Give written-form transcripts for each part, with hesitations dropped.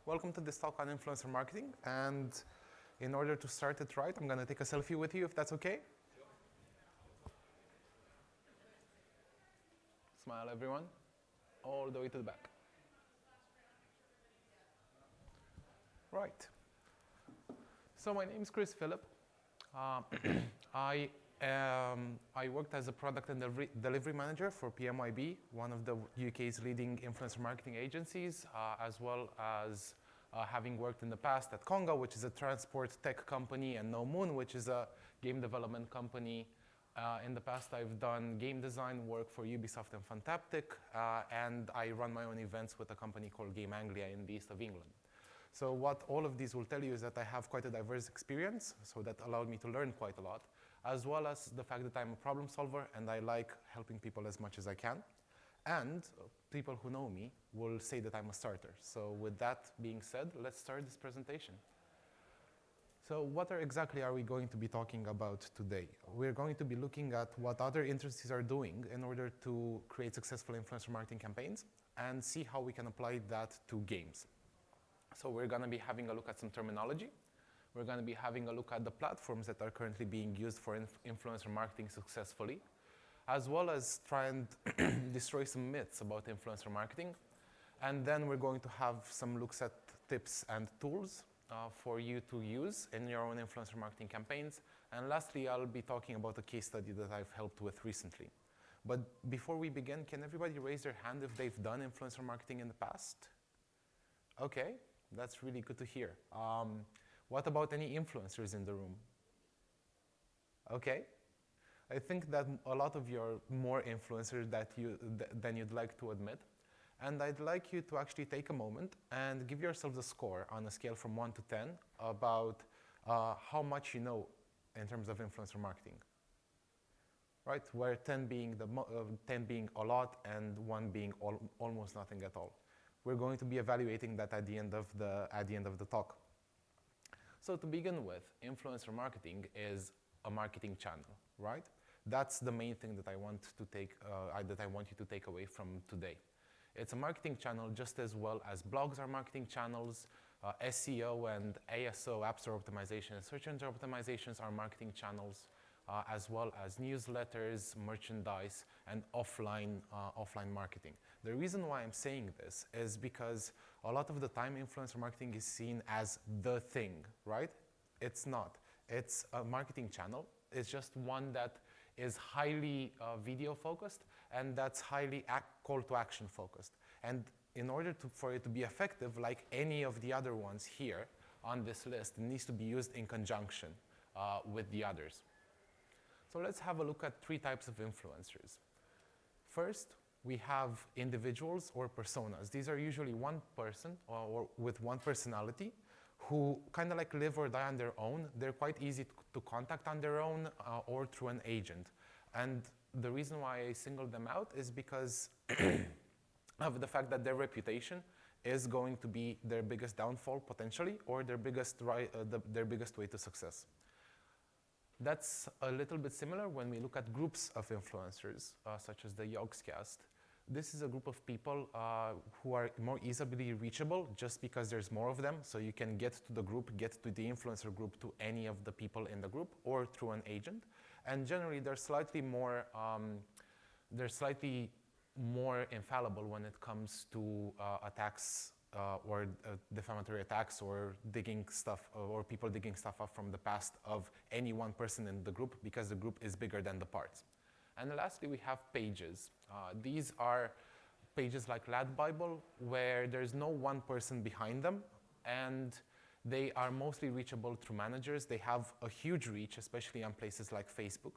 Welcome to this talk on influencer marketing. And in order to start it right, I'm going to take a selfie with you, if that's okay. Smile, everyone, all the way to the back. Right. So my name is Chris Phillip. I worked as a product and delivery manager for PMYB, one of the UK's leading influencer marketing agencies, as well as having worked in the past at Conga, which is a transport tech company, and No Moon, which is a game development company. In the past, I've done game design work for Ubisoft and Fantaptic, and I run my own events with a company called Game Anglia in the east of England. So what all of these will tell you is that I have quite a diverse experience, so that allowed me to learn quite a lot, as well as the fact that I'm a problem solver and I like helping people as much as I can. And people who know me will say that I'm a starter. So with that being said, let's start this presentation. So what exactly are we going to be talking about today? We're going to be looking at what other industries are doing in order to create successful influencer marketing campaigns and see how we can apply that to games. So we're going to be having a look at some terminology. We're going to be having a look at the platforms that are currently being used for influencer marketing successfully, as well as try and destroy some myths about influencer marketing. And then we're going to have some looks at tips and tools for you to use in your own influencer marketing campaigns. And lastly, I'll be talking about a case study that I've helped with recently. But before we begin, can everybody raise their hand if they've done influencer marketing in the past? Okay. That's really good to hear. What about any influencers in the room? Okay. I think that a lot of you are more influencers than you'd like to admit. And I'd like you to actually take a moment and give yourselves a score on a scale from 1 to 10 about how much you know in terms of influencer marketing. Right? Where 10 being, 10 being a lot and 1 being almost nothing at all. We're going to be evaluating that at the end of the talk. So to begin with, influencer marketing is a marketing channel, right? That's the main thing that I want you to take away from today. It's a marketing channel just as well as blogs are marketing channels, SEO and ASO, App Store Optimization, and Search Engine Optimizations are marketing channels, as well as newsletters, merchandise, and offline marketing. The reason why I'm saying this is because a lot of the time influencer marketing is seen as the thing, right? It's not. It's a marketing channel. It's just one that is highly video focused and that's highly call to action focused. And in order for it to be effective, like any of the other ones here on this list, it needs to be used in conjunction with the others. So let's have a look at 3 types of influencers. First, we have individuals or personas. These are usually one person or with one personality who kind of like live or die on their own. They're quite easy to contact on their own or through an agent. And the reason why I singled them out is because of the fact that their reputation is going to be their biggest downfall potentially, or their biggest way to success. That's a little bit similar when we look at groups of influencers, such as the Yogscast. This is a group of people who are more easily reachable just because there's more of them. So you can get to the group, get to the influencer group, to any of the people in the group or through an agent. And generally, they're slightly more infallible when it comes to attacks or defamatory attacks or digging stuff or people digging stuff up from the past of any one person in the group, because the group is bigger than the parts. And lastly, we have pages. These are pages like Lad Bible, where there's no one person behind them, and they are mostly reachable through managers. They have a huge reach, especially on places like Facebook.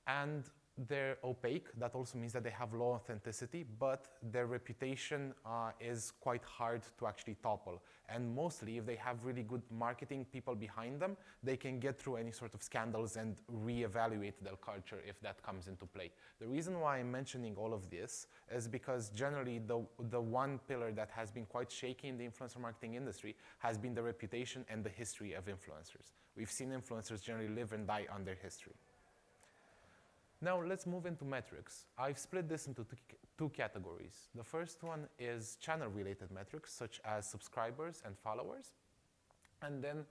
And they're opaque. That also means that they have low authenticity, but their reputation is quite hard to actually topple. And mostly, if they have really good marketing people behind them, they can get through any sort of scandals and reevaluate their culture if that comes into play. The reason why I'm mentioning all of this is because generally the one pillar that has been quite shaky in the influencer marketing industry has been the reputation and the history of influencers. We've seen influencers generally live and die on their history. Now let's move into metrics. I've split this into two categories. The first one is channel-related metrics, such as subscribers and followers, and then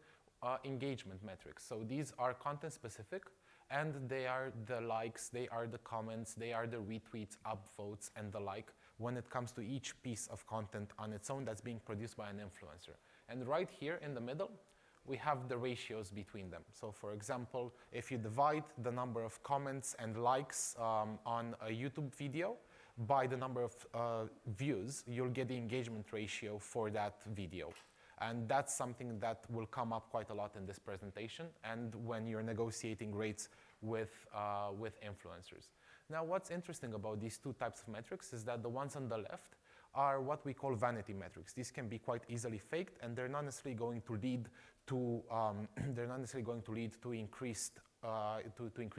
engagement metrics. So these are content-specific, and they are the likes, they are the comments, they are the retweets, upvotes, and the like when it comes to each piece of content on its own that's being produced by an influencer. And right here in the middle, we have the ratios between them. So for example, if you divide the number of comments and likes on a YouTube video by the number of views, you'll get the engagement ratio for that video. And that's something that will come up quite a lot in this presentation and when you're negotiating rates with influencers. Now, what's interesting about these two types of metrics is that the ones on the left are what we call vanity metrics. These can be quite easily faked, and they're not necessarily going to lead to increased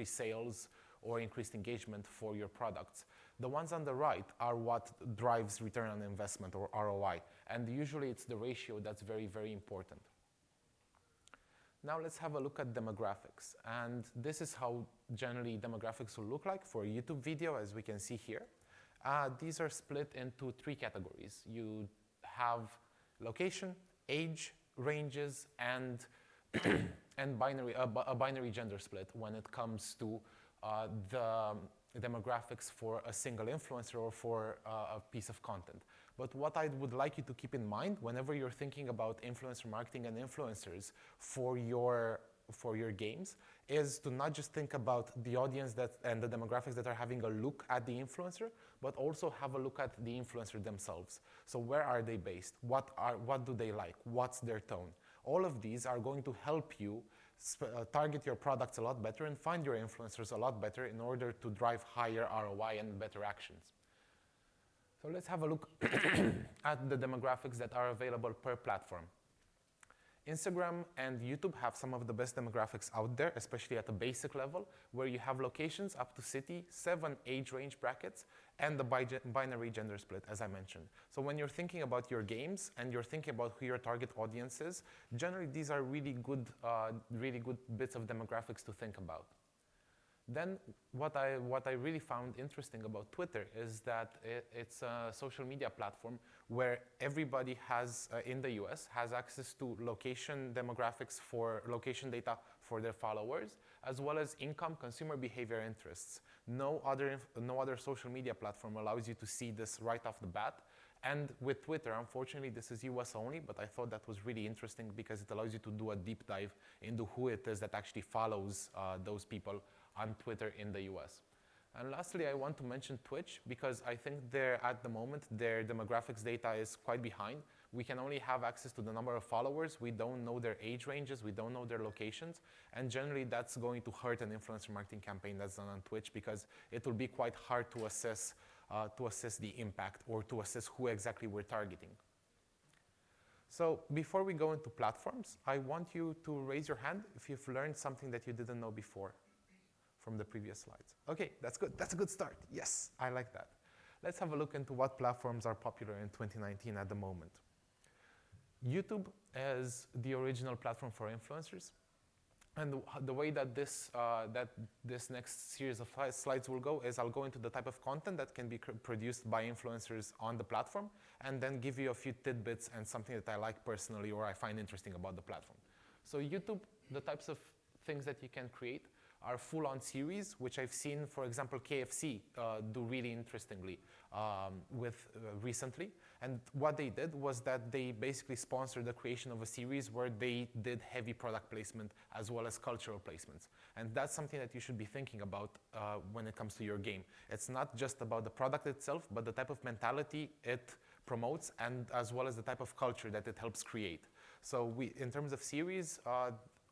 sales or increased engagement for your products. The ones on the right are what drives return on investment or ROI, and usually it's the ratio that's very, very important. Now let's have a look at demographics, and this is how generally demographics will look like for a YouTube video, as we can see here. These are split into three categories. You have location, age, ranges, and a binary gender split when it comes to the demographics for a single influencer or for a piece of content. But what I would like you to keep in mind whenever you're thinking about influencer marketing and influencers for your games is to not just think about the audience and the demographics that are having a look at the influencer, but also have a look at the influencer themselves. So where are they based? What do they like? What's their tone? All of these are going to help you target your products a lot better and find your influencers a lot better in order to drive higher ROI and better actions. So let's have a look at the demographics that are available per platform. Instagram and YouTube have some of the best demographics out there, especially at the basic level, where you have locations up to city, 7 age range brackets, and the binary gender split, as I mentioned. So when you're thinking about your games and you're thinking about who your target audience is, generally these are really good bits of demographics to think about. Then what I really found interesting about Twitter is that it's a social media platform where everybody has, in the US, has access to location demographics for location data for their followers, as well as income, consumer behavior, interests. No other social media platform allows you to see this right off the bat. And with Twitter, unfortunately, this is US only, but I thought that was really interesting because it allows you to do a deep dive into who it is that actually follows those people on Twitter in the US. And lastly, I want to mention Twitch because I think at the moment, their demographics data is quite behind. We can only have access to the number of followers. We don't know their age ranges. We don't know their locations. And generally, that's going to hurt an influencer marketing campaign that's done on Twitch because it will be quite hard to assess the impact or to assess who exactly we're targeting. So before we go into platforms, I want you to raise your hand if you've learned something that you didn't know before from the previous slides. Okay, that's good. That's a good start. Yes, I like that. Let's have a look into what platforms are popular in 2019 at the moment. YouTube is the original platform for influencers. And the way that this next series of slides will go is I'll go into the type of content that can be produced by influencers on the platform, and then give you a few tidbits and something that I like personally or I find interesting about the platform. So YouTube, the types of things that you can create are full-on series, which I've seen, for example, KFC do really interestingly recently. And what they did was that they basically sponsored the creation of a series where they did heavy product placement as well as cultural placements. And that's something that you should be thinking about when it comes to your game. It's not just about the product itself, but the type of mentality it promotes and as well as the type of culture that it helps create. So in terms of series,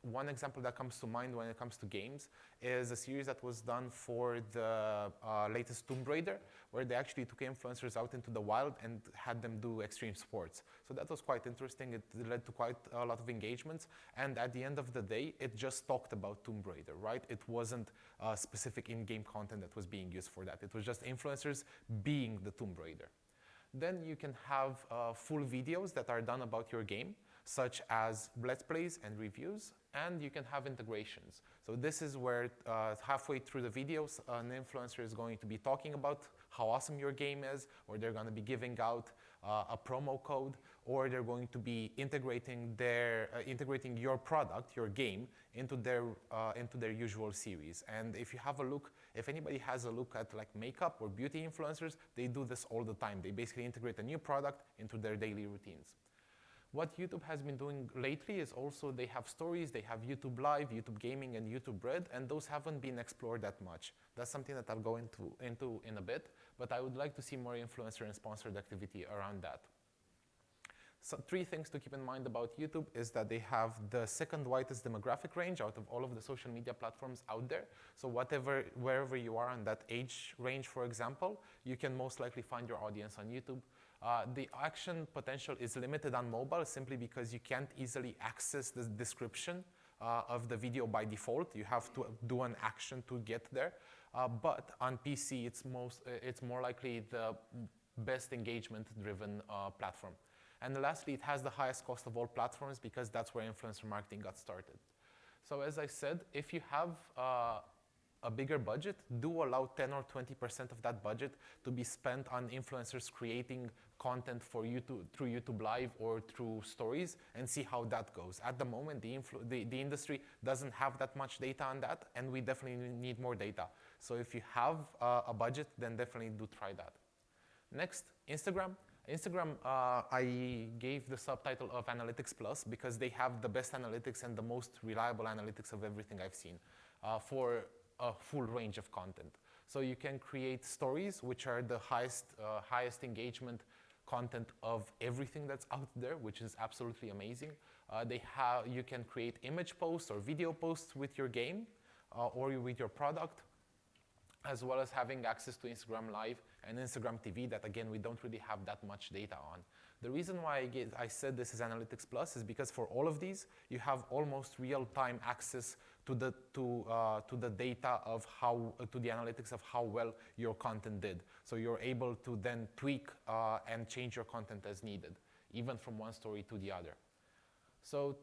one example that comes to mind when it comes to games is a series that was done for the latest Tomb Raider, where they actually took influencers out into the wild and had them do extreme sports. So that was quite interesting. It led to quite a lot of engagements. And at the end of the day, it just talked about Tomb Raider, right? It wasn't specific in-game content that was being used for that. It was just influencers being the Tomb Raider. Then you can have full videos that are done about your game, such as let's plays and reviews, and you can have integrations. So this is where halfway through the videos, an influencer is going to be talking about how awesome your game is, or they're going to be giving out a promo code, or they're going to be integrating integrating your product, your game, into their usual series. And if you have a look, if anybody has a look at like makeup or beauty influencers, they do this all the time. They basically integrate a new product into their daily routines. What YouTube has been doing lately is also they have stories, they have YouTube Live, YouTube Gaming, and YouTube Red, and those haven't been explored that much. That's something that I'll go into in a bit, but I would like to see more influencer and sponsored activity around that. So 3 things to keep in mind about YouTube is that they have the second widest demographic range out of all of the social media platforms out there. So wherever you are on that age range, for example, you can most likely find your audience on YouTube. The action potential is limited on mobile simply because you can't easily access the description of the video by default. You have to do an action to get there. But on PC, it's more likely the best engagement-driven platform. And lastly, it has the highest cost of all platforms because that's where influencer marketing got started. So as I said, if you have a bigger budget, do allow 10 or 20% of that budget to be spent on influencers creating content for YouTube through YouTube Live or through stories, and see how that goes. At the moment, the industry doesn't have that much data on that, and we definitely need more data. So if you have a budget, then definitely do try that. Next, Instagram. Instagram, I gave the subtitle of Analytics Plus because they have the best analytics and the most reliable analytics of everything I've seen for a full range of content. So you can create stories, which are the highest engagement content of everything that's out there, which is absolutely amazing. You can create image posts or video posts with your game or with your product, as well as having access to Instagram Live and Instagram TV that, again, we don't really have that much data on. The reason why I said this is Analytics Plus is because for all of these, you have almost real-time access to the data of to the analytics of how well your content did. So you're able to then tweak and change your content as needed, even from one story to the other. So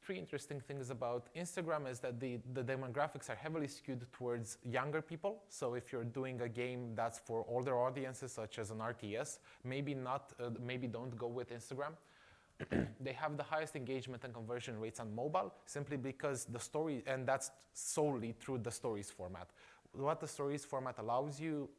3 interesting things about Instagram is that the demographics are heavily skewed towards younger people. So if you're doing a game that's for older audiences, such as an RTS, maybe don't go with Instagram. They have the highest engagement and conversion rates on mobile, simply because the story, and that's solely through the stories format. What the stories format allows you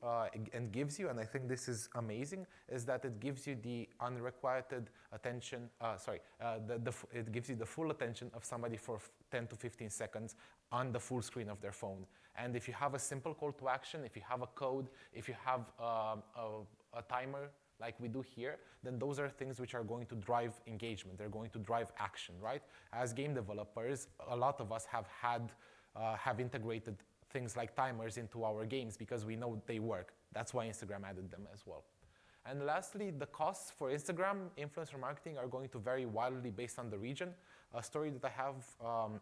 and gives you, and I think this is amazing, is that it gives you the unrequited attention, it gives you the full attention of somebody for 10 to 15 seconds on the full screen of their phone. And if you have a simple call to action, if you have a code, if you have a timer, like we do here, then those are things which are going to drive engagement. They're going to drive action, right? As game developers, a lot of us have integrated things like timers into our games because we know they work. That's why Instagram added them as well. And lastly, the costs for Instagram influencer marketing are going to vary wildly based on the region. A story that I have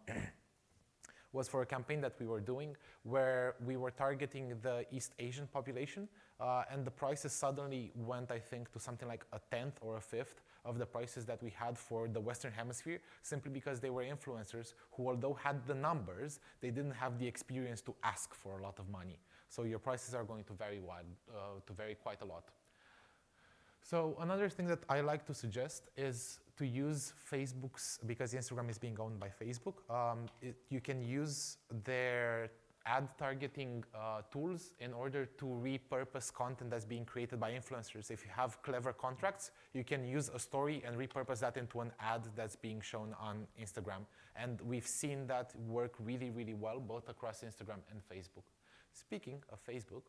was for a campaign that we were doing where we were targeting the East Asian population, and the prices suddenly went, I think, to something like a 10th or a 5th of the prices that we had for the Western Hemisphere, simply because they were influencers who, although had the numbers, they didn't have the experience to ask for a lot of money. So your prices are going to vary quite a lot. So another thing that I like to suggest is to use Facebook's, because Instagram is being owned by Facebook, you can use their ad targeting tools in order to repurpose content that's being created by influencers. If you have clever contracts, you can use a story and repurpose that into an ad that's being shown on Instagram. And we've seen that work really, really well, both across Instagram and Facebook. Speaking of Facebook,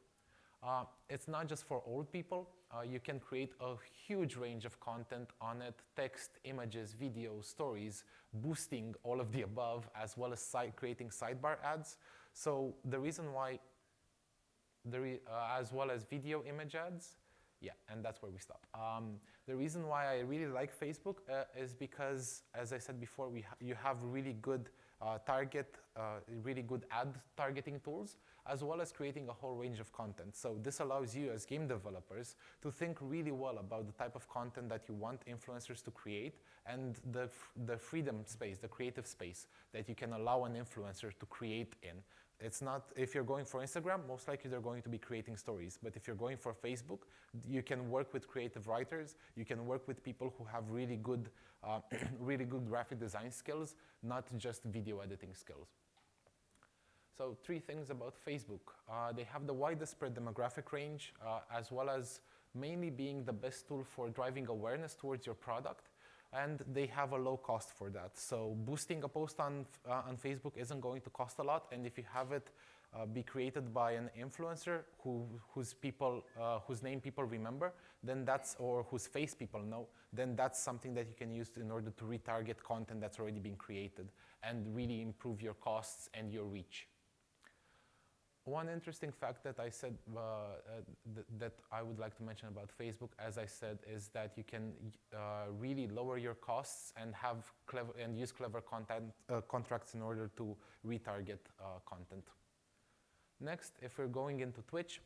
it's not just for old people. You can create a huge range of content on it: text, images, videos, stories, boosting all of the above, as well as creating sidebar ads. So the reason why, as well as video image ads, yeah, and that's where we stop. The reason why I really like Facebook is because, as I said before, you have really good really good ad targeting tools, as well as creating a whole range of content. So this allows you as game developers to think really well about the type of content that you want influencers to create, and the freedom space, the creative space that you can allow an influencer to create in. It's not, if you're going for Instagram, most likely they're going to be creating stories. But if you're going for Facebook, you can work with creative writers, you can work with people who have really good, really good graphic design skills, not just video editing skills. So 3 things about Facebook. They have the widest spread demographic range, as well as mainly being the best tool for driving awareness towards your product. And they have a low cost for that. So boosting a post on Facebook isn't going to cost a lot, and if you have it be created by an influencer whose name people remember, then or whose face people know, then that's something that you can use in order to retarget content that's already been created and really improve your costs and your reach. One interesting fact that I said that I would like to mention about Facebook, as I said, is that you can really lower your costs and use clever contracts in order to retarget content. Next, if we're going into Twitch,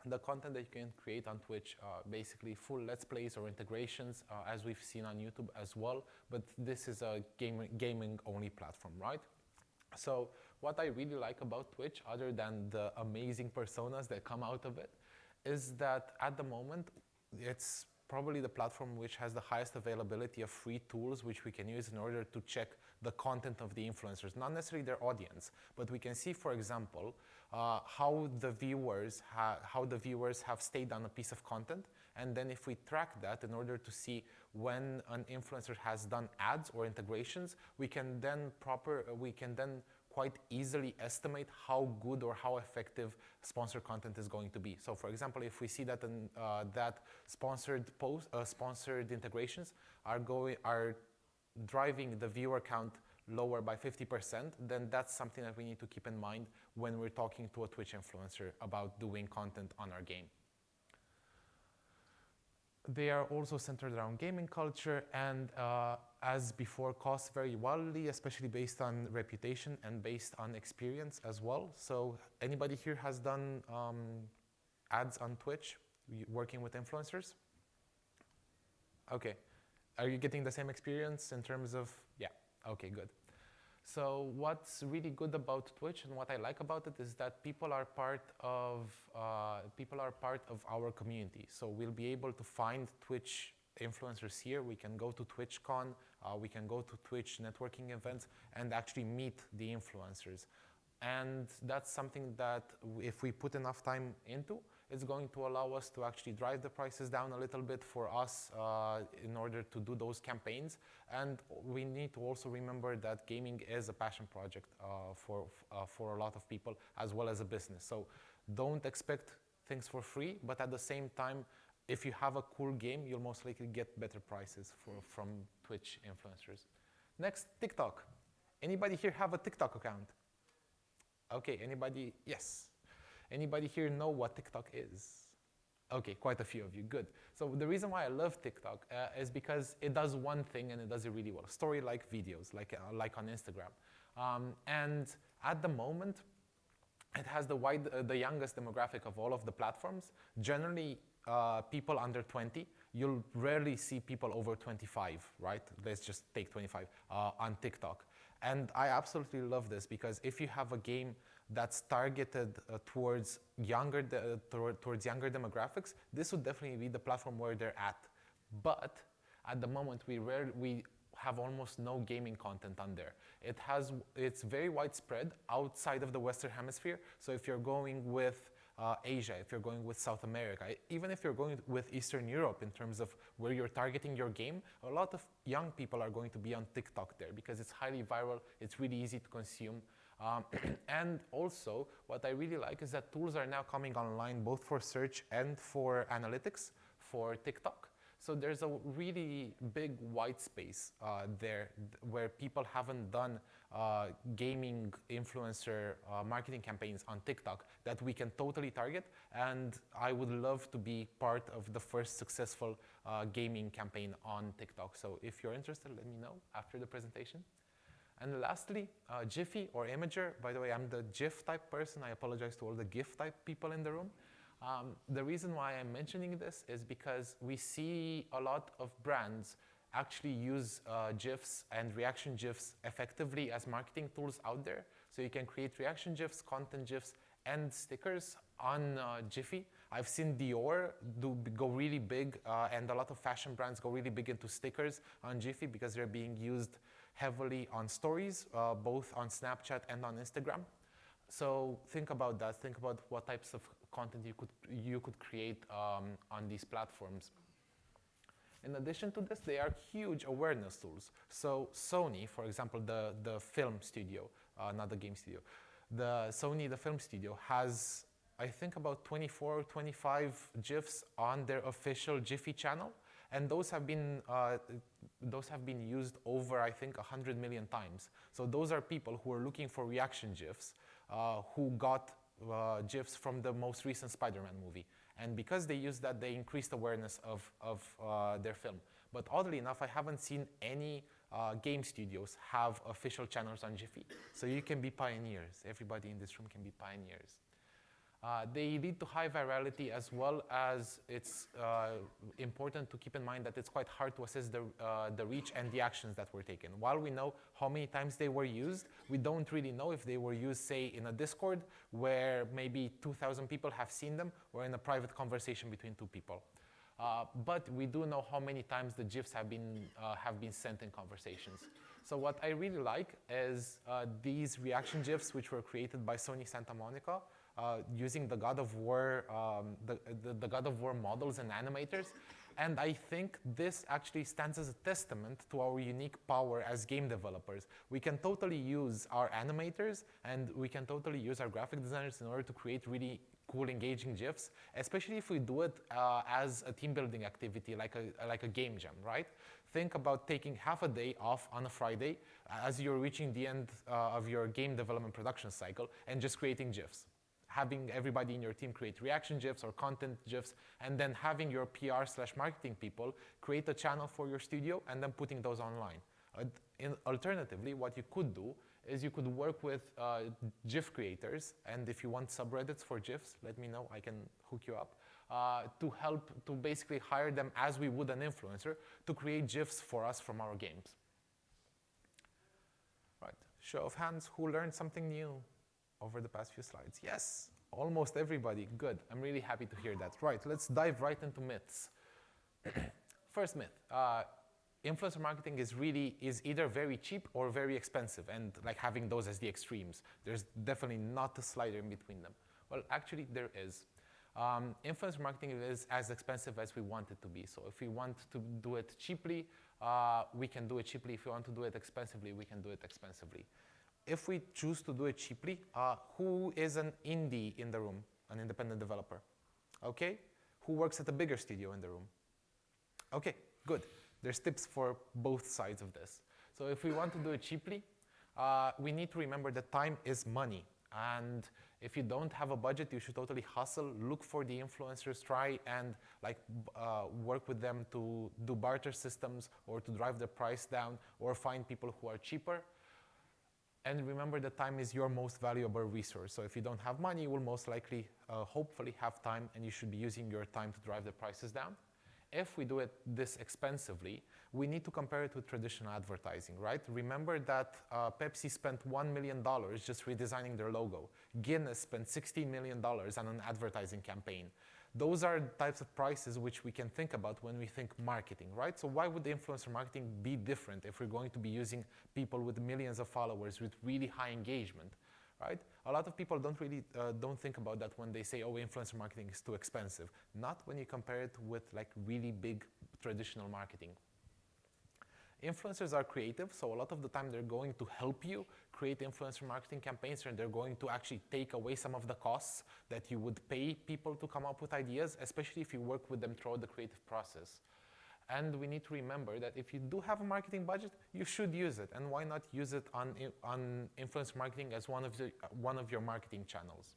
the content that you can create on Twitch, basically full Let's Plays or integrations, as we've seen on YouTube as well, but this is a gaming-only platform, right? So what I really like about Twitch, other than the amazing personas that come out of it, is that at the moment, it's probably the platform which has the highest availability of free tools which we can use in order to check the content of the influencers, not necessarily their audience, but we can see, for example, how the viewers have stayed on a piece of content, and then if we track that in order to see when an influencer has done ads or integrations, we can then quite easily estimate how good or how effective sponsored content is going to be. So, for example, if we see that that sponsored integrations are driving the viewer count lower by 50%, then that's something that we need to keep in mind when we're talking to a Twitch influencer about doing content on our game. They are also centered around gaming culture and, as before, cost very wildly, especially based on reputation and based on experience as well. So anybody here has done ads on Twitch working with influencers? Okay. Are you getting the same experience in terms of, yeah, okay, good. So what's really good about Twitch and what I like about it is that people are part of our community. So we'll be able to find Twitch influencers here. We can go to TwitchCon, we can go to Twitch networking events and actually meet the influencers. And that's something that if we put enough time into, it's going to allow us to actually drive the prices down a little bit for us in order to do those campaigns. And we need to also remember that gaming is a passion project for a lot of people, as well as a business. So don't expect things for free, but at the same time, if you have a cool game, you'll most likely get better prices from Twitch influencers. Next, TikTok. Anybody here have a TikTok account? Okay, anybody? Yes. Anybody here know what TikTok is? Okay, quite a few of you, good. So the reason why I love TikTok is because it does one thing and it does it really well. Story-like videos, like on Instagram. And at the moment, it has the youngest demographic of all of the platforms. Generally, people under 20, you'll rarely see people over 25, right? Let's just take 25 on TikTok. And I absolutely love this because if you have a game that's targeted towards younger demographics, this would definitely be the platform where they're at. But at the moment, we have almost no gaming content on there. It's very widespread outside of the Western Hemisphere. So if you're going with Asia, if you're going with South America, even if you're going with Eastern Europe in terms of where you're targeting your game, a lot of young people are going to be on TikTok there because it's highly viral, it's really easy to consume. And also, what I really like is that tools are now coming online both for search and for analytics for TikTok. So there's a really big white space there where people haven't done gaming influencer marketing campaigns on TikTok that we can totally target. And I would love to be part of the first successful gaming campaign on TikTok. So if you're interested, let me know after the presentation. And lastly, Jiffy or Imager. By the way, I'm the GIF type person. I apologize to all the GIF type people in the room. The reason why I'm mentioning this is because we see a lot of brands actually use GIFs and reaction GIFs effectively as marketing tools out there. So you can create reaction GIFs, content GIFs, and stickers on Jiffy. I've seen Dior go really big, and a lot of fashion brands go really big into stickers on Jiffy because they're being used heavily on stories, both on Snapchat and on Instagram. So think about that. Think about what types of content you could create on these platforms. In addition to this, they are huge awareness tools. So Sony, for example, the film studio, not the game studio, the film studio has, I think, about 24, 25 GIFs on their official Jiffy channel. And those have been used over, I think, 100 million times. So those are people who are looking for reaction GIFs, who got GIFs from the most recent Spider-Man movie. And because they used that, they increased awareness of their film. But oddly enough, I haven't seen any game studios have official channels on Jiffy. So you can be pioneers. Everybody in this room can be pioneers. They lead to high virality, as well as it's important to keep in mind that it's quite hard to assess the reach and the actions that were taken. While we know how many times they were used, we don't really know if they were used, say, in a Discord where maybe 2,000 people have seen them, or in a private conversation between two people. But we do know how many times the GIFs have been sent in conversations. So what I really like is these reaction GIFs, which were created by Sony Santa Monica, using the God of War, the God of War models and animators. And I think this actually stands as a testament to our unique power as game developers. We can totally use our animators and we can totally use our graphic designers in order to create really cool, engaging GIFs, especially if we do it as a team building activity, like a game jam, right? Think about taking half a day off on a Friday as you're reaching the end of your game development production cycle and just creating GIFs. Having everybody in your team create reaction GIFs or content GIFs, and then having your PR/marketing people create a channel for your studio and then putting those online. Alternatively, what you could do is you could work with GIF creators, and if you want subreddits for GIFs, let me know, I can hook you up, to help to basically hire them as we would an influencer to create GIFs for us from our games. Right, show of hands, who learned something new over the past few slides? Yes, almost everybody. Good. I'm really happy to hear that. Right, let's dive right into myths. First myth, influencer marketing is either very cheap or very expensive, and like having those as the extremes. There's definitely not a slider in between them. Well, actually there is. Influencer marketing is as expensive as we want it to be. So if we want to do it cheaply, we can do it cheaply. If we want to do it expensively, we can do it expensively. If we choose to do it cheaply, who is an indie in the room, an independent developer? Okay, who works at a bigger studio in the room? Okay, good. There's tips for both sides of this. So if we want to do it cheaply, we need to remember that time is money. And if you don't have a budget, you should totally hustle, look for the influencers, try and work with them to do barter systems or to drive the price down or find people who are cheaper. And remember that time is your most valuable resource. So if you don't have money, you will most likely, hopefully have time, and you should be using your time to drive the prices down. If we do it this expensively, we need to compare it with traditional advertising, right? Remember that Pepsi spent $1 million just redesigning their logo. Guinness spent $16 million on an advertising campaign. Those are types of prices which we can think about when we think marketing, right? So why would influencer marketing be different if we're going to be using people with millions of followers with really high engagement, right? A lot of people don't think about that when they say, oh, influencer marketing is too expensive. Not when you compare it with like really big traditional marketing. Influencers are creative, so a lot of the time they're going to help you create influencer marketing campaigns, and they're going to actually take away some of the costs that you would pay people to come up with ideas, especially if you work with them throughout the creative process. And we need to remember that if you do have a marketing budget, you should use it. And why not use it on influencer marketing as one of your marketing channels?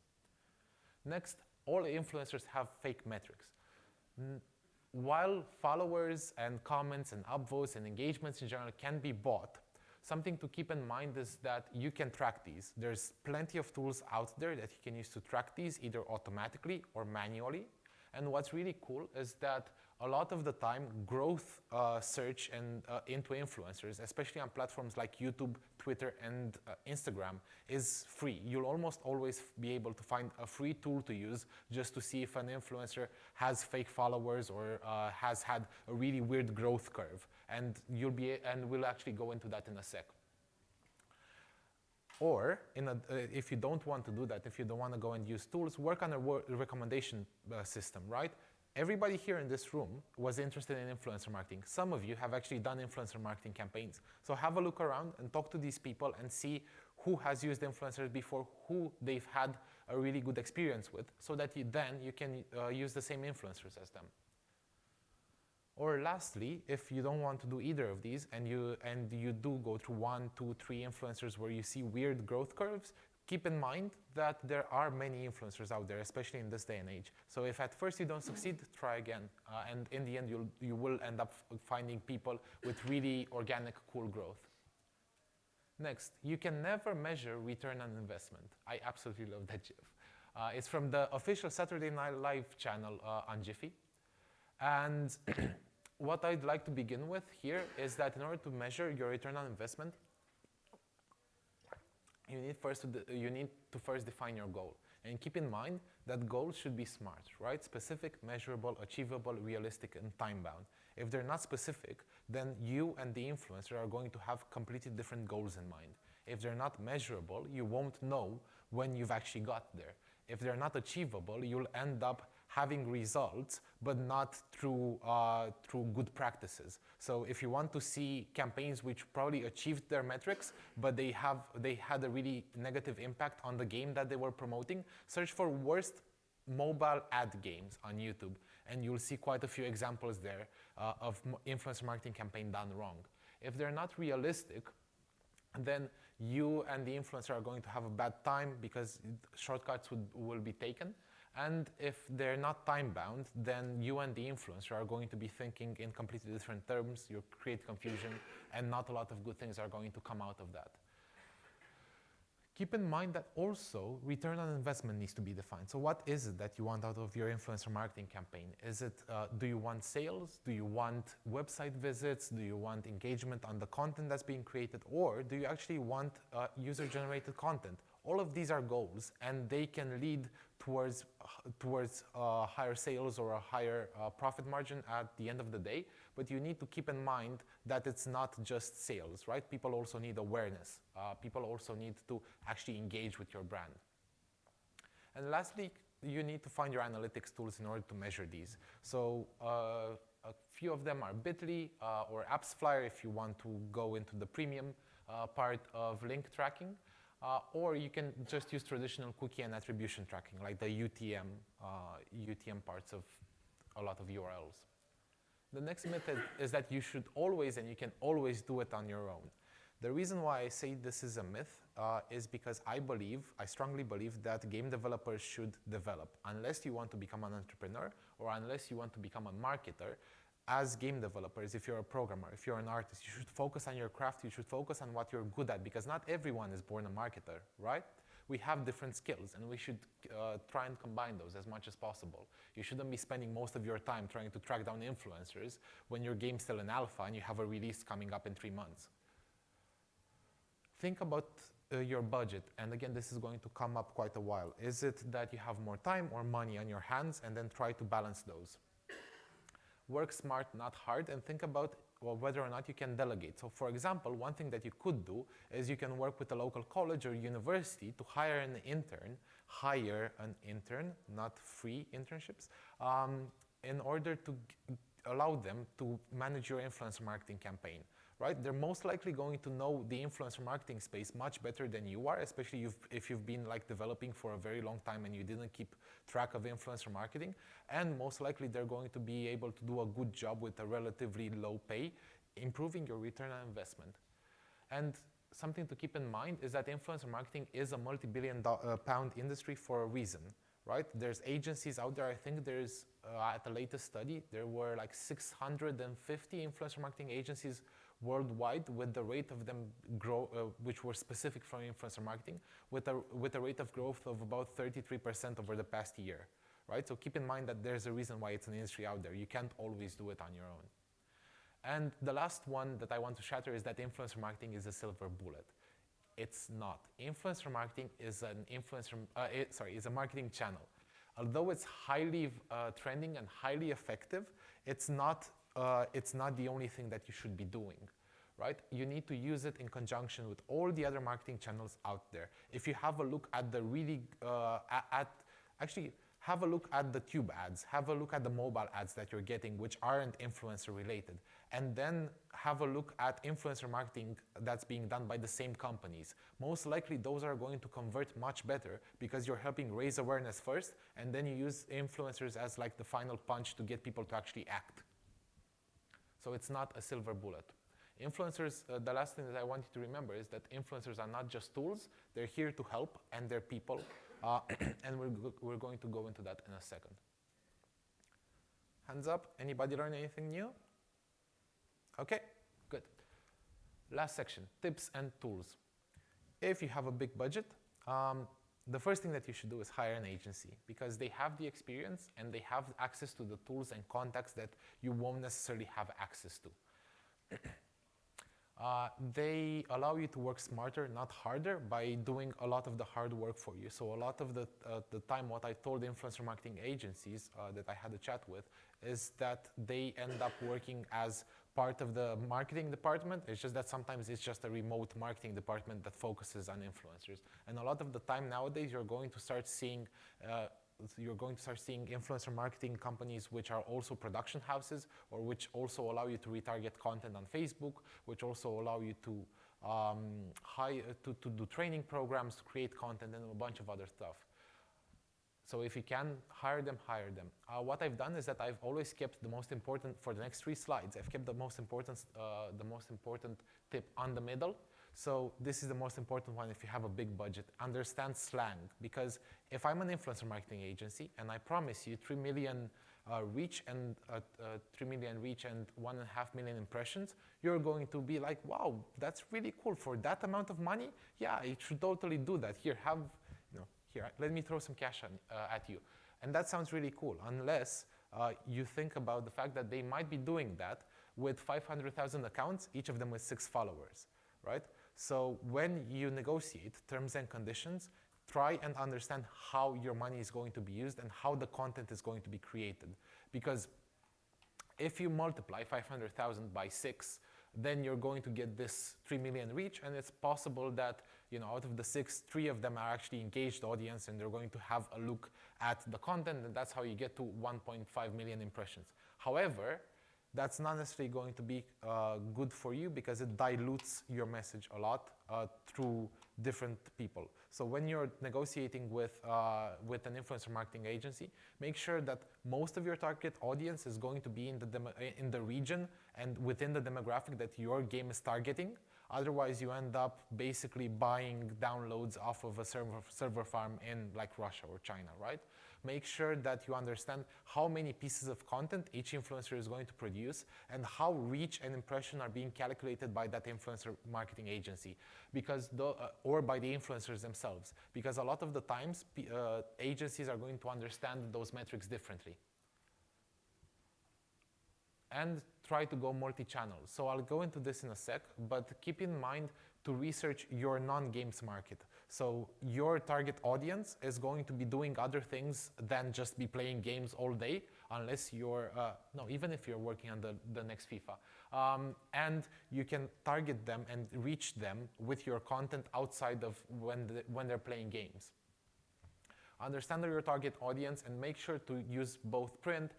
Next, all influencers have fake metrics. While followers and comments and upvotes and engagements in general can be bought, something to keep in mind is that you can track these. There's plenty of tools out there that you can use to track these, either automatically or manually. And what's really cool is that a lot of the time, growth search and into influencers, especially on platforms like YouTube, Twitter, and Instagram, is free. You'll almost always be able to find a free tool to use just to see if an influencer has fake followers or has had a really weird growth curve. And we'll actually go into that in a sec. Or, if you don't want to do that, if you don't want to go and use tools, work on a recommendation system, right? Everybody here in this room was interested in influencer marketing. Some of you have actually done influencer marketing campaigns. So have a look around and talk to these people and see who has used influencers before, who they've had a really good experience with, so that you can use the same influencers as them. Or lastly, if you don't want to do either of these and you do go through 1, 2, 3 influencers where you see weird growth curves, keep in mind that there are many influencers out there, especially in this day and age. So if at first you don't succeed, try again. And in the end, you will end up finding people with really organic, cool growth. Next, you can never measure return on investment. I absolutely love that GIF. It's from the official Saturday Night Live channel on Jiffy. And what I'd like to begin with here is that in order to measure your return on investment, you need to first define your goal. And keep in mind that goals should be SMART, right? Specific, measurable, achievable, realistic, and time-bound. If they're not specific, then you and the influencer are going to have completely different goals in mind. If they're not measurable, you won't know when you've actually got there. If they're not achievable, you'll end up having results, but not through good practices. So if you want to see campaigns which probably achieved their metrics, but they had a really negative impact on the game that they were promoting, search for worst mobile ad games on YouTube, and you'll see quite a few examples there of influencer marketing campaign done wrong. If they're not realistic, then you and the influencer are going to have a bad time because shortcuts will be taken. And if they're not time-bound, then you and the influencer are going to be thinking in completely different terms. You'll create confusion, and not a lot of good things are going to come out of that. Keep in mind that also return on investment needs to be defined. So what is it that you want out of your influencer marketing campaign? Is it, do you want sales? Do you want website visits? Do you want engagement on the content that's being created? Or do you actually want user-generated content? All of these are goals, and they can lead towards higher sales or a higher profit margin at the end of the day. But you need to keep in mind that it's not just sales, right? People also need awareness. People also need to actually engage with your brand. And lastly, you need to find your analytics tools in order to measure these. So a few of them are Bitly or AppsFlyer if you want to go into the premium part of link tracking. Or you can just use traditional cookie and attribution tracking, like the UTM parts of a lot of URLs. The next method is that you should always, and you can always do it on your own. The reason why I say this is a myth is because I strongly believe that game developers should develop. Unless you want to become an entrepreneur or unless you want to become a marketer, as game developers, if you're a programmer, if you're an artist, you should focus on your craft, you should focus on what you're good at, because not everyone is born a marketer, right? We have different skills, and we should try and combine those as much as possible. You shouldn't be spending most of your time trying to track down influencers when your game's still in alpha and you have a release coming up in 3 months. Think about your budget, and again, this is going to come up quite a while. Is it that you have more time or money on your hands, and then try to balance those? Work smart, not hard, and think about whether or not you can delegate. So for example, one thing that you could do is you can work with a local college or university to hire an intern, not free internships, in order to allow them to manage your influencer marketing campaign, right? They're most likely going to know the influencer marketing space much better than you are, especially if you've been like developing for a very long time and you didn't keep track of influencer marketing. And most likely they're going to be able to do a good job with a relatively low pay, improving your return on investment. And something to keep in mind is that influencer marketing is a multi-billion pound industry for a reason, right? There's agencies out there. I think there's, at the latest study, there were like 650 influencer marketing agencies worldwide, with the rate of them grow, which were specific for influencer marketing, with a rate of growth of about 33% over the past year, right? So keep in mind that there's a reason why it's an industry out there. You can't always do it on your own. And the last one that I want to shatter is that influencer marketing is a silver bullet. It's not. Influencer marketing is is a marketing channel. Although it's highly trending and highly effective, it's not the only thing that you should be doing, right? You need to use it in conjunction with all the other marketing channels out there. If you have a look at the have a look at the tube ads, have a look at the mobile ads that you're getting, which aren't influencer related, and then have a look at influencer marketing that's being done by the same companies. Most likely those are going to convert much better because you're helping raise awareness first, and then you use influencers as like the final punch to get people to actually act. So it's not a silver bullet. Influencers, the last thing that I want you to remember is that influencers are not just tools, they're here to help, and they're people. And we're going to go into that in a second. Hands up, anybody learn anything new? Okay, good. Last section, tips and tools. If you have a big budget, the first thing that you should do is hire an agency, because they have the experience and they have access to the tools and contacts that you won't necessarily have access to. They allow you to work smarter, not harder, by doing a lot of the hard work for you. So a lot of the time, what I told influencer marketing agencies that I had a chat with is that they end up working as part of the marketing department. It's just that sometimes it's just a remote marketing department that focuses on influencers. And a lot of the time nowadays, you're going to start seeing influencer marketing companies which are also production houses, or which also allow you to retarget content on Facebook, which also allow you to to do training programs, to create content, and a bunch of other stuff. So if you can hire them, hire them. What I've done is that I've always kept the most important, for the next 3 slides, I've kept the most important tip on the middle. So this is the most important one if you have a big budget. Understand slang, because if I'm an influencer marketing agency and I promise you 3 million reach and 1.5 million impressions, you're going to be like, wow, that's really cool. For that amount of money, yeah, I should totally do that. Here, let me throw some cash at you. And that sounds really cool, unless you think about the fact that they might be doing that with 500,000 accounts, each of them with 6 followers, right? So when you negotiate terms and conditions, try and understand how your money is going to be used and how the content is going to be created. Because if you multiply 500,000 by 6, then you're going to get this 3 million reach, and it's possible that, out of the 6, 3 of them are actually engaged audience, and they're going to have a look at the content, and that's how you get to 1.5 million impressions. However, that's not necessarily going to be good for you, because it dilutes your message a lot through different people. So when you're negotiating with an influencer marketing agency, make sure that most of your target audience is going to be in the region and within the demographic that your game is targeting. Otherwise, you end up basically buying downloads off of a server farm in like Russia or China, right? Make sure that you understand how many pieces of content each influencer is going to produce and how reach and impression are being calculated by that influencer marketing agency, or by the influencers themselves. Because a lot of the times, agencies are going to understand those metrics differently. And try to go multi-channel. So I'll go into this in a sec, but keep in mind to research your non-games market. So your target audience is going to be doing other things than just be playing games all day, unless you're, even if you're working on the next FIFA. And you can target them and reach them with your content outside of when they're playing games. Understand your target audience and make sure to use both print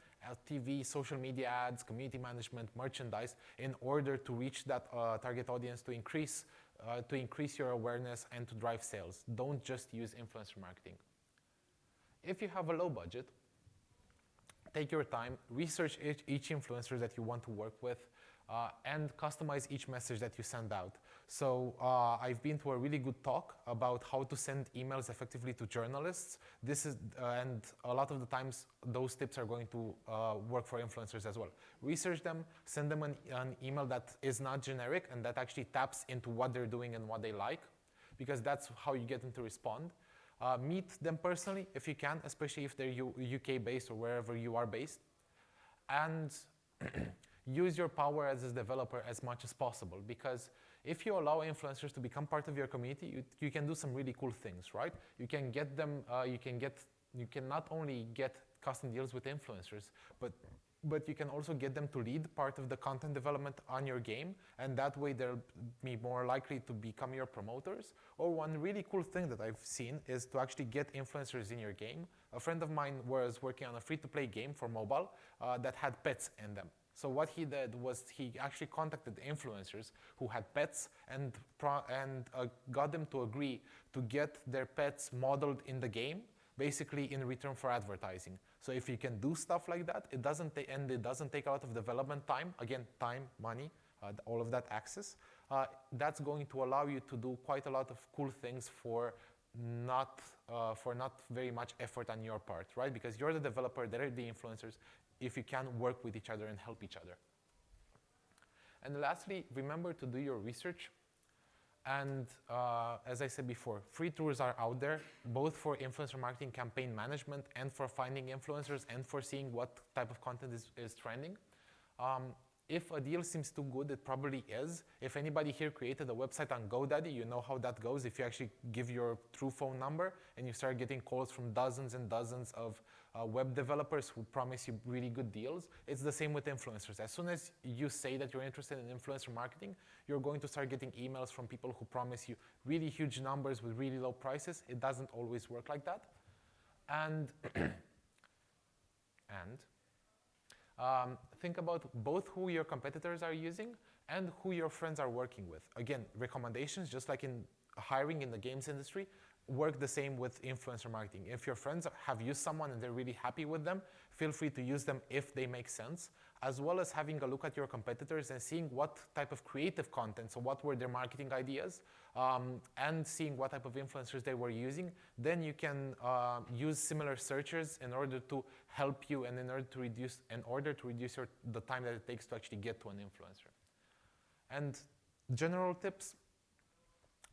TV, social media ads, community management, merchandise, in order to reach that target audience, to increase your awareness and to drive sales. Don't just use influencer marketing. If you have a low budget, take your time, research each influencer that you want to work with, and customize each message that you send out. So I've been to a really good talk about how to send emails effectively to journalists. And a lot of the times those tips are going to work for influencers as well. Research them, send them an email that is not generic and that actually taps into what they're doing and what they like, because that's how you get them to respond. Meet them personally if you can, especially if they're UK based or wherever you are based. And use your power as a developer as much as possible, because if you allow influencers to become part of your community, you can do some really cool things, right? You can get them, you can not only get custom deals with influencers, but you can also get them to lead part of the content development on your game, and that way they'll be more likely to become your promoters. Or one really cool thing that I've seen is to actually get influencers in your game. A friend of mine was working on a free-to-play game for mobile that had pets in them. So what he did was he actually contacted influencers who had pets and got them to agree to get their pets modeled in the game, basically in return for advertising. So if you can do stuff like that, it doesn't take a lot of development time. Again, time, money, all of that access. That's going to allow you to do quite a lot of cool things for not very much effort on your part, right? Because you're the developer, they're the influencers. If you can work with each other and help each other. And lastly, remember to do your research. And as I said before, free tools are out there, both for influencer marketing campaign management and for finding influencers and for seeing what type of content is trending. If a deal seems too good, it probably is. If anybody here created a website on GoDaddy, you know how that goes. If you actually give your true phone number and you start getting calls from dozens and dozens of web developers who promise you really good deals, it's the same with influencers. As soon as you say that you're interested in influencer marketing, you're going to start getting emails from people who promise you really huge numbers with really low prices. It doesn't always work like that. And think about both who your competitors are using and who your friends are working with. Again, recommendations, just like in hiring in the games industry, work the same with influencer marketing. If your friends have used someone and they're really happy with them, feel free to use them if they make sense, as well as having a look at your competitors and seeing what type of creative content, so what were their marketing ideas, and seeing what type of influencers they were using. Then you can use similar searchers in order to help you and in order to reduce the time that it takes to actually get to an influencer. And general tips: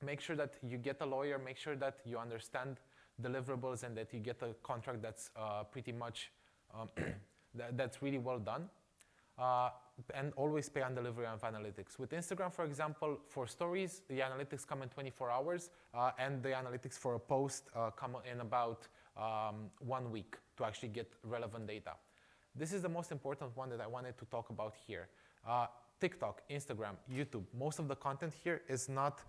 make sure that you get a lawyer, make sure that you understand deliverables and that you get a contract that's pretty much, that's really well done. And always pay on delivery of analytics. With Instagram, for example, for stories, the analytics come in 24 hours, and the analytics for a post come in about 1 week to actually get relevant data. This is the most important one that I wanted to talk about here. TikTok, Instagram, YouTube, most of the content here is not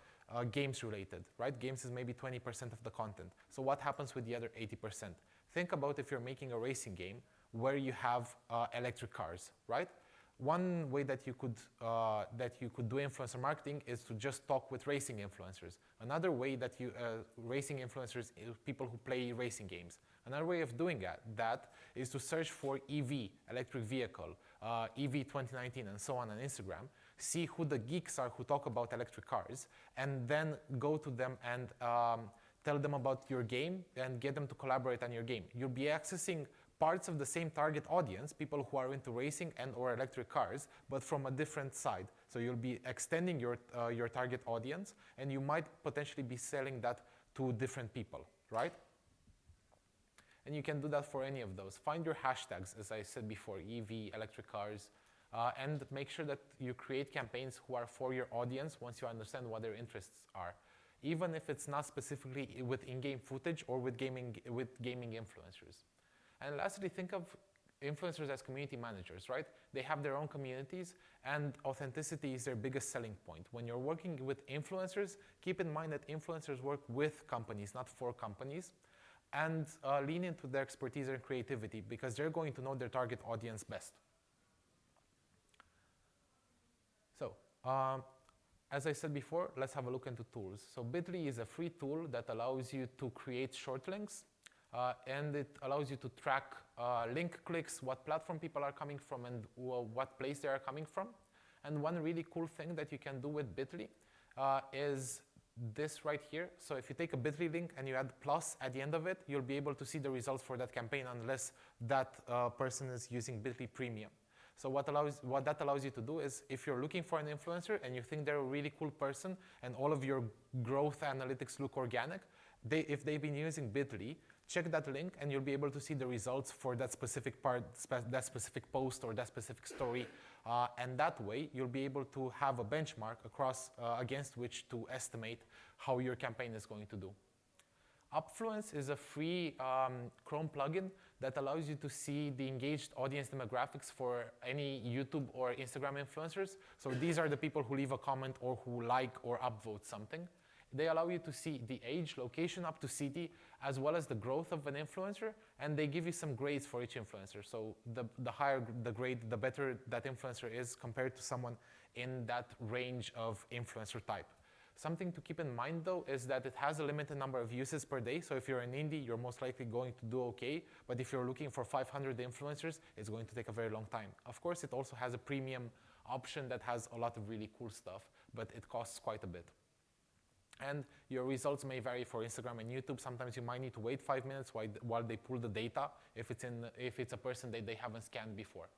games related, right? Games is maybe 20% of the content. So what happens with the other 80%? Think about if you're making a racing game where you have electric cars, right? One way that you could do influencer marketing is to just talk with racing influencers. Another way that racing influencers, people who play racing games. Another way of doing that is to search for EV, electric vehicle, EV 2019, and so on Instagram. See who the geeks are who talk about electric cars, and then go to them and tell them about your game and get them to collaborate on your game. You'll be accessing parts of the same target audience, people who are into racing and or electric cars, but from a different side. So you'll be extending your target audience, and you might potentially be selling that to different people, right? And you can do that for any of those. Find your hashtags, as I said before, EV, electric cars, and make sure that you create campaigns who are for your audience once you understand what their interests are. Even if it's not specifically with in-game footage or with gaming influencers. And lastly, think of influencers as community managers, right? They have their own communities, and authenticity is their biggest selling point. When you're working with influencers, keep in mind that influencers work with companies, not for companies. and lean into their expertise and creativity because they're going to know their target audience best. So, as I said before, let's have a look into tools. So Bitly is a free tool that allows you to create short links, and it allows you to track link clicks, what platform people are coming from, and what place they are coming from. And one really cool thing that you can do with Bitly is this right here. So if you take a Bitly link and you add plus at the end of it, you'll be able to see the results for that campaign unless that person is using Bitly Premium. So what that allows you to do is, if you're looking for an influencer and you think they're a really cool person and all of your growth analytics look organic, if they've been using Bitly, check that link and you'll be able to see the results for that specific part, that specific post or that specific story. And that way, you'll be able to have a benchmark against which to estimate how your campaign is going to do. Upfluence is a free Chrome plugin that allows you to see the engaged audience demographics for any YouTube or Instagram influencers. So these are the people who leave a comment or who like or upvote something. They allow you to see the age, location up to city, as well as the growth of an influencer, and they give you some grades for each influencer. So the higher the grade, the better that influencer is compared to someone in that range of influencer type. Something to keep in mind though is that it has a limited number of uses per day. So if you're an indie, you're most likely going to do okay. But if you're looking for 500 influencers, it's going to take a very long time. Of course, it also has a premium option that has a lot of really cool stuff, but it costs quite a bit. And your results may vary for Instagram and YouTube. Sometimes you might need to wait 5 minutes while they pull the data if it's a person that they haven't scanned before.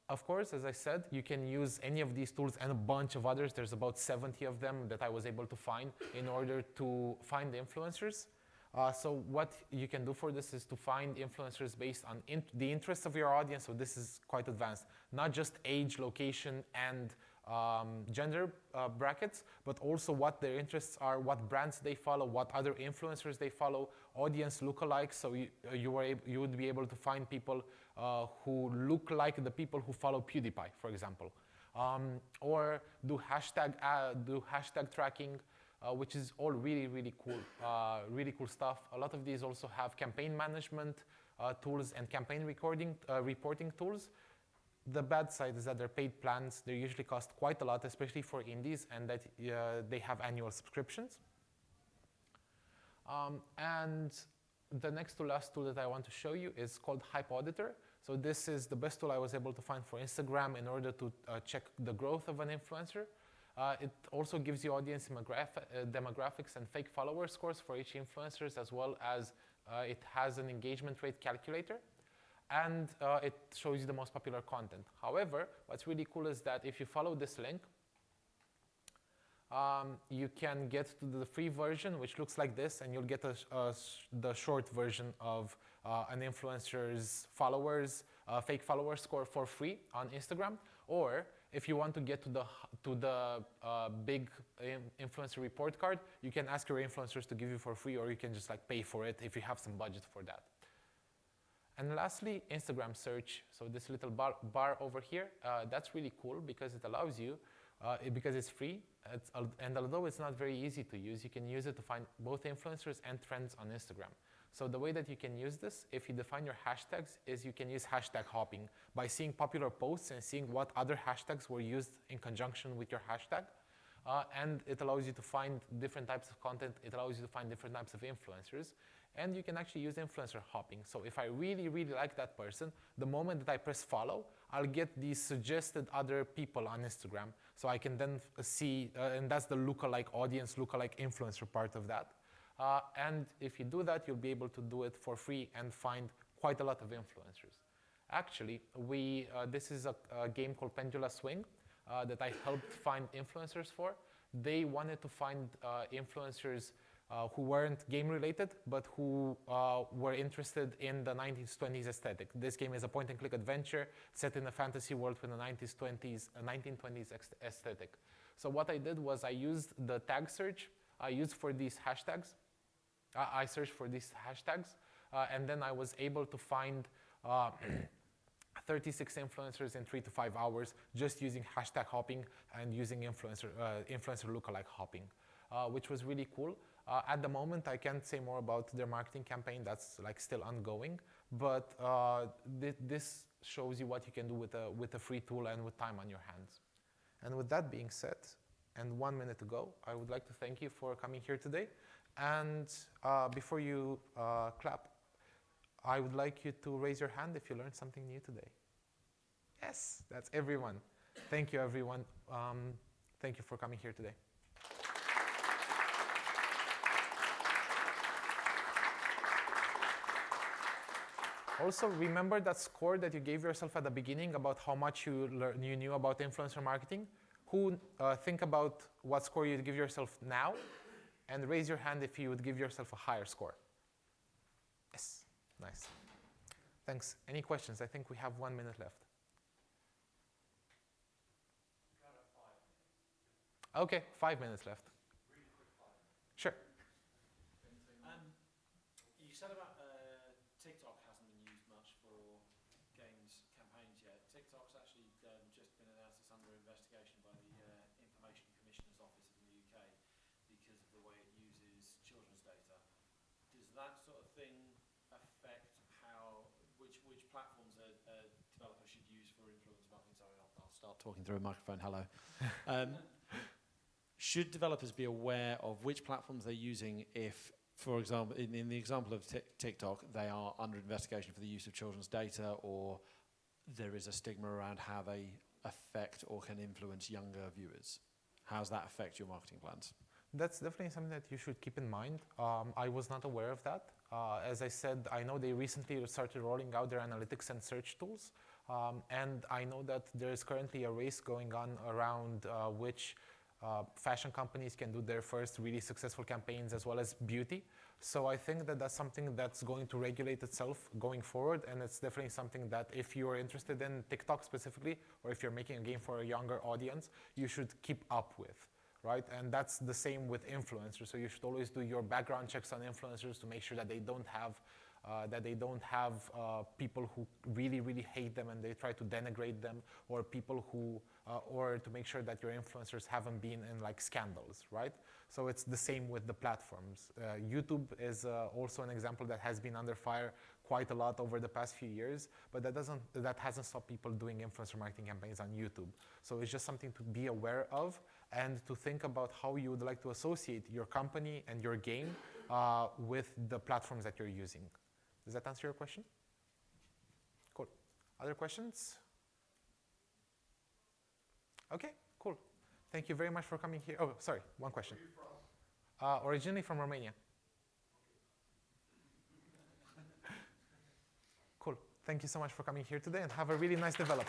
Of course, as I said, you can use any of these tools and a bunch of others. There's about 70 of them that I was able to find in order to find influencers. So what you can do for this is to find influencers based on the interests of your audience. So this is quite advanced. Not just age, location, and gender brackets, but also what their interests are, what brands they follow, what other influencers they follow, audience lookalikes. So you would be able to find people who look like the people who follow PewDiePie, for example, or do hashtag tracking, which is all really cool stuff. A lot of these also have campaign management tools and campaign reporting tools. The bad side is that they're paid plans. They usually cost quite a lot, especially for indies, and that they have annual subscriptions. And the next to last tool that I want to show you is called Hype Auditor. So this is the best tool I was able to find for Instagram in order to check the growth of an influencer. It also gives you audience demographics and fake follower scores for each influencer, as well as it has an engagement rate calculator. And it shows you the most popular content. However, what's really cool is that if you follow this link, you can get to the free version, which looks like this, and you'll get the short version of an influencer's followers, fake follower score for free on Instagram. Or if you want to get to the big influencer report card, you can ask your influencers to give you for free, or you can just pay for it if you have some budget for that. And lastly, Instagram search. So this little bar over here, that's really cool because it allows you, because it's free, and although it's not very easy to use, you can use it to find both influencers and trends on Instagram. So the way that you can use this, if you define your hashtags, is you can use hashtag hopping by seeing popular posts and seeing what other hashtags were used in conjunction with your hashtag. And it allows you to find different types of content. It allows you to find different types of influencers. And you can actually use influencer hopping. So if I really like that person, the moment that I press follow, I'll get these suggested other people on Instagram. So I can then see, and that's the lookalike audience, lookalike influencer part of that. And if you do that, you'll be able to do it for free and find quite a lot of influencers. Actually, this is a game called Pendula Swing that I helped find influencers for. They wanted to find influencers who weren't game related, but who were interested in the 1920s aesthetic. This game is a point and click adventure set in a fantasy world with a 1920s aesthetic. So what I did was I used the tag search I used for these hashtags. I searched for these hashtags, and then I was able to find 36 influencers in 3 to 5 hours just using hashtag hopping and using influencer lookalike hopping, which was really cool. At the moment, I can't say more about their marketing campaign. That's like still ongoing. But this shows you what you can do with a free tool and with time on your hands. And with that being said, and 1 minute to go, I would like to thank you for coming here today. And before you clap, I would like you to raise your hand if you learned something new today. Yes, that's everyone. Thank you, everyone. Thank you for coming here today. Also, remember that score that you gave yourself at the beginning about how much you knew about influencer marketing? Think about what score you'd give yourself now, and raise your hand if you would give yourself a higher score. Yes, nice. Thanks. Any questions? I think we have 1 minute left. Okay, 5 minutes left. Really quick 5 minutes. Sure. You said about TikTok hasn't been used much for games campaigns yet. TikTok's actually just been announced it's under investigation by the Information Commissioner's Office in the UK because of the way it uses children's data. Does that sort of thing affect which platforms a developer should use for influence marketing? Sorry, I'll start talking through a microphone. Hello. Should developers be aware of which platforms they're using if, for example, in the example of TikTok, they are under investigation for the use of children's data, or there is a stigma around how they affect or can influence younger viewers? How does that affect your marketing plans? That's definitely something that you should keep in mind. I was not aware of that. As I said, I know they recently started rolling out their analytics and search tools. And I know that there is currently a race going on around which fashion companies can do their first really successful campaigns, as well as beauty. So I think that that's something that's going to regulate itself going forward, and it's definitely something that if you're interested in TikTok specifically, or if you're making a game for a younger audience, you should keep up with, right? And that's the same with influencers. So you should always do your background checks on influencers to make sure that they don't have people who really, really hate them and they try to denigrate them, or people who, or to make sure that your influencers haven't been in like scandals, right? So it's the same with the platforms. YouTube is also an example that has been under fire quite a lot over the past few years, but that hasn't stopped people doing influencer marketing campaigns on YouTube. So it's just something to be aware of and to think about how you would like to associate your company and your game with the platforms that you're using. Does that answer your question? Cool. Other questions? Okay, cool. Thank you very much for coming here. Oh, sorry, one question. Where are you from? Originally from Romania. Cool. Thank you so much for coming here today, and have a really nice develop.